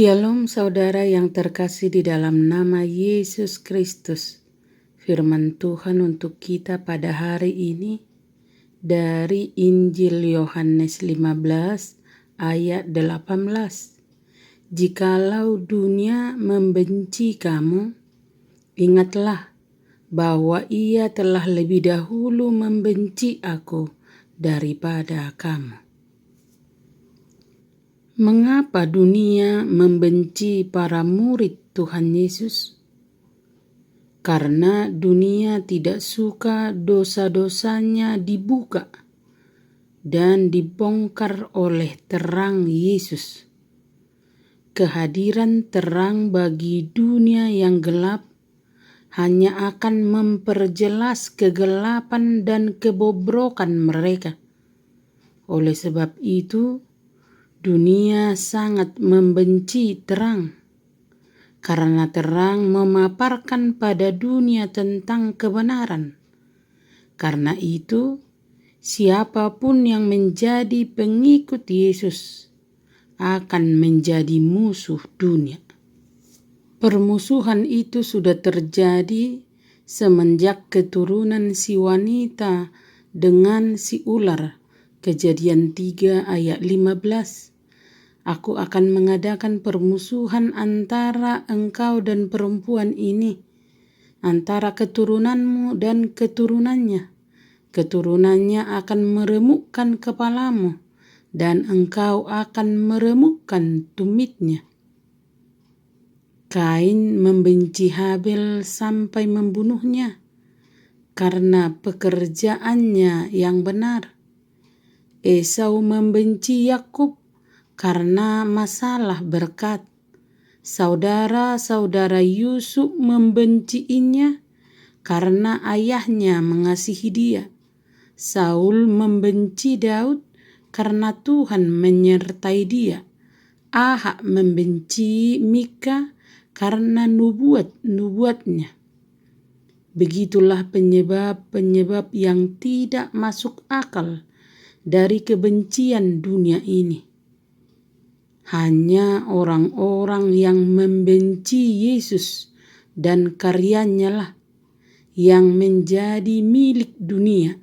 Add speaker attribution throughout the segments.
Speaker 1: Shalom saudara yang terkasih di dalam nama Yesus Kristus. Firman Tuhan untuk kita pada hari ini dari Injil Yohanes 15 ayat 18. Jikalau dunia membenci kamu, ingatlah bahwa ia telah lebih dahulu membenci aku daripada kamu. Mengapa dunia membenci para murid Tuhan Yesus? Karena dunia tidak suka dosa-dosanya dibuka dan dibongkar oleh terang Yesus. Kehadiran terang bagi dunia yang gelap hanya akan memperjelas kegelapan dan kebobrokan mereka. Oleh sebab itu, dunia sangat membenci terang, karena terang memaparkan pada dunia tentang kebenaran. Karena itu, siapapun yang menjadi pengikut Yesus akan menjadi musuh dunia. Permusuhan itu sudah terjadi semenjak keturunan si wanita dengan si ular. Kejadian 3 ayat 15. Aku akan mengadakan permusuhan antara engkau dan perempuan ini, antara keturunanmu dan keturunannya. Keturunannya akan meremukkan kepalamu, dan engkau akan meremukkan tumitnya. Kain membenci Habel sampai membunuhnya karena pekerjaannya yang benar. Esau membenci Yakub karena masalah berkat. Saudara-saudara Yusuf membencinya karena ayahnya mengasihi dia. Saul membenci Daud karena Tuhan menyertai dia. Ahab membenci Mika karena nubuatnya. Begitulah penyebab-penyebab yang tidak masuk akal dari kebencian dunia ini. Hanya orang-orang yang membenci Yesus dan karyanya lah yang menjadi milik dunia.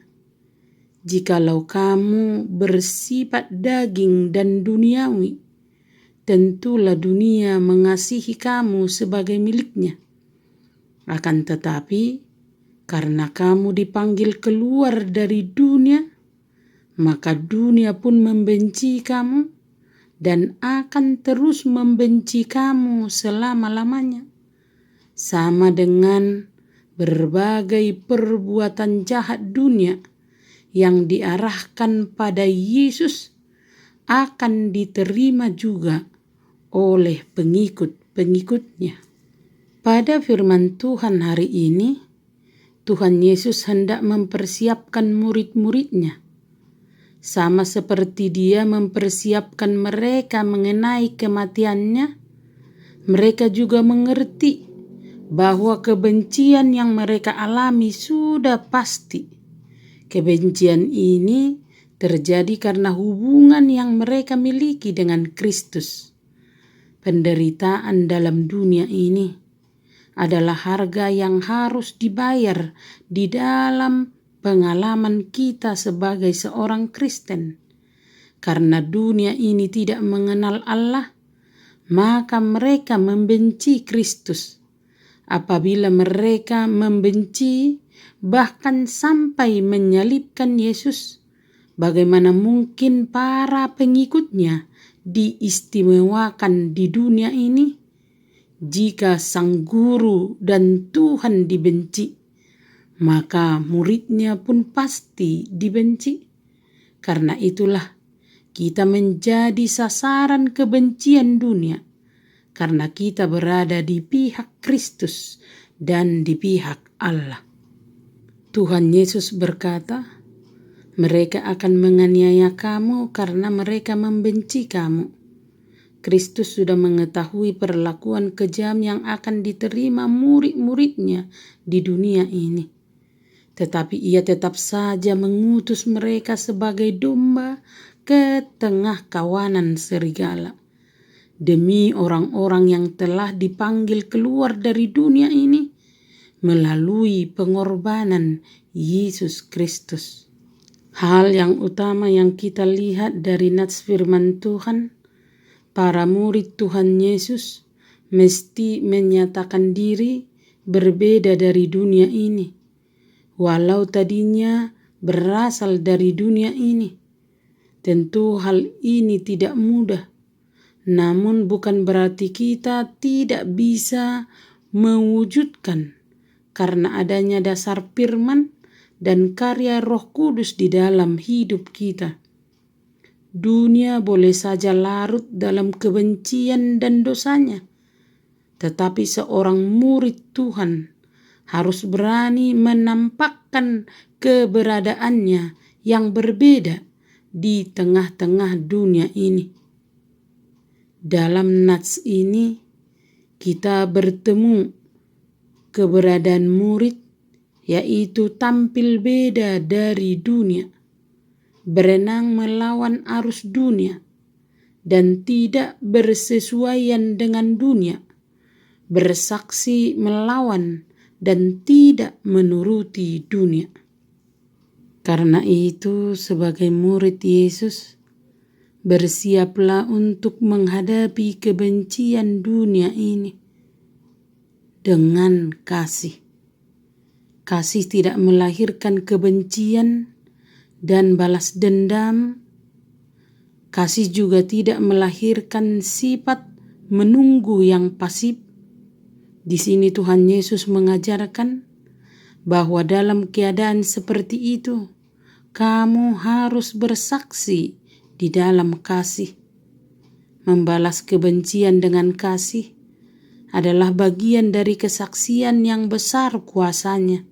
Speaker 1: Jikalau kamu bersifat daging dan duniawi, tentulah dunia mengasihi kamu sebagai miliknya. Akan tetapi, karena kamu dipanggil keluar dari dunia, maka dunia pun membenci kamu dan akan terus membenci kamu selama-lamanya. Sama dengan berbagai perbuatan jahat dunia yang diarahkan pada Yesus akan diterima juga oleh pengikut-pengikutnya. Pada firman Tuhan hari ini, Tuhan Yesus hendak mempersiapkan murid-muridnya. Sama seperti dia mempersiapkan mereka mengenai kematiannya, mereka juga mengerti bahwa kebencian yang mereka alami sudah pasti. Kebencian ini terjadi karena hubungan yang mereka miliki dengan Kristus. Penderitaan dalam dunia ini adalah harga yang harus dibayar di dalam pengalaman kita sebagai seorang Kristen. Karena dunia ini tidak mengenal Allah, maka mereka membenci Kristus. Apabila mereka membenci, bahkan sampai menyalibkan Yesus, bagaimana mungkin para pengikutnya diistimewakan di dunia ini? Jika Sang Guru dan Tuhan dibenci, maka muridnya pun pasti dibenci. Karena itulah kita menjadi sasaran kebencian dunia, karena kita berada di pihak Kristus dan di pihak Allah. Tuhan Yesus berkata, mereka akan menganiaya kamu karena mereka membenci kamu. Kristus sudah mengetahui perlakuan kejam yang akan diterima murid-muridnya di dunia ini. Tetapi ia tetap saja mengutus mereka sebagai domba ke tengah kawanan serigala. demi orang-orang yang telah dipanggil keluar dari dunia ini melalui pengorbanan Yesus Kristus. Hal yang utama yang kita lihat dari nats firman Tuhan, para murid Tuhan Yesus mesti menyatakan diri berbeda dari dunia ini, walau tadinya berasal dari dunia ini. Tentu hal ini tidak mudah, namun bukan berarti kita tidak bisa mewujudkan karena adanya dasar firman dan karya Roh Kudus di dalam hidup kita. Dunia boleh saja larut dalam kebencian dan dosanya, tetapi seorang murid Tuhan harus berani menampakkan keberadaannya yang berbeda di tengah-tengah dunia ini. Dalam nats ini kita bertemu keberadaan murid, yaitu tampil beda dari dunia, berenang melawan arus dunia, dan tidak bersesuaian dengan dunia, bersaksi melawan dan tidak menuruti dunia. Karena itu, sebagai murid Yesus, bersiaplah untuk menghadapi kebencian dunia ini dengan kasih. Kasih tidak melahirkan kebencian dan balas dendam. Kasih juga tidak melahirkan sifat menunggu yang pasif. Di sini Tuhan Yesus mengajarkan bahwa dalam keadaan seperti itu, kamu harus bersaksi di dalam kasih. Membalas kebencian dengan kasih adalah bagian dari kesaksian yang besar kuasanya.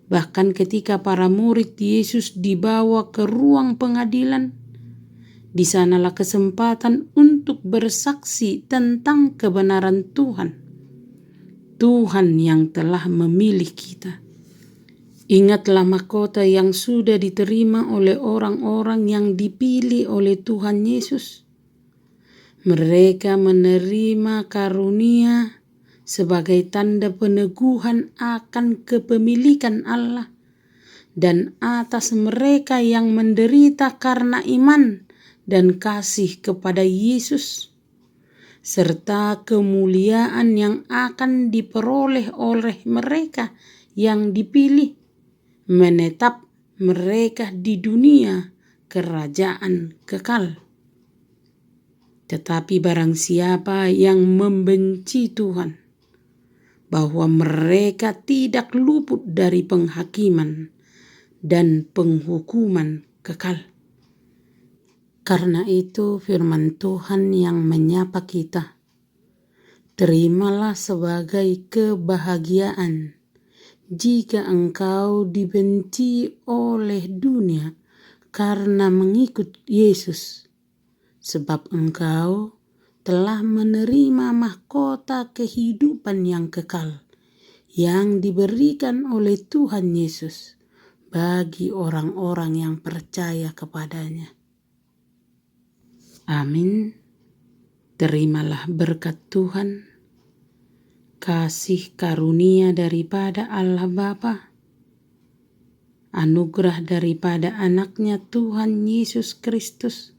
Speaker 1: Bahkan ketika para murid Yesus dibawa ke ruang pengadilan, di sanalah kesempatan untuk bersaksi tentang kebenaran Tuhan. Tuhan yang telah memilih kita. Ingatlah mahkota yang sudah diterima oleh orang-orang yang dipilih oleh Tuhan Yesus. Mereka menerima karunia sebagai tanda peneguhan akan kepemilikan Allah, dan atas mereka yang menderita karena iman dan kasih kepada Yesus, serta kemuliaan yang akan diperoleh oleh mereka yang dipilih, menetap mereka di dunia kerajaan kekal. Tetapi barang siapa yang membenci Tuhan, bahwa mereka tidak luput dari penghakiman dan penghukuman kekal. Karena itu firman Tuhan yang menyapa kita, terimalah sebagai kebahagiaan jika engkau dibenci oleh dunia karena mengikut Yesus, sebab engkau telah menerima mahkota kehidupan yang kekal yang diberikan oleh Tuhan Yesus bagi orang-orang yang percaya kepadanya. Amin. Terimalah berkat Tuhan, kasih karunia daripada Allah Bapa, anugerah daripada anaknya Tuhan Yesus Kristus,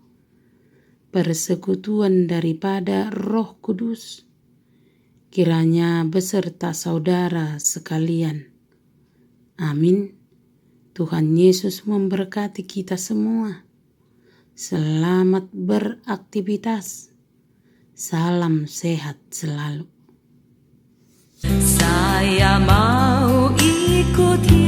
Speaker 1: persekutuan daripada Roh Kudus, kiranya beserta saudara sekalian. Amin. Tuhan Yesus memberkati kita semua. Selamat beraktivitas. Salam sehat selalu.
Speaker 2: Saya mau ikuti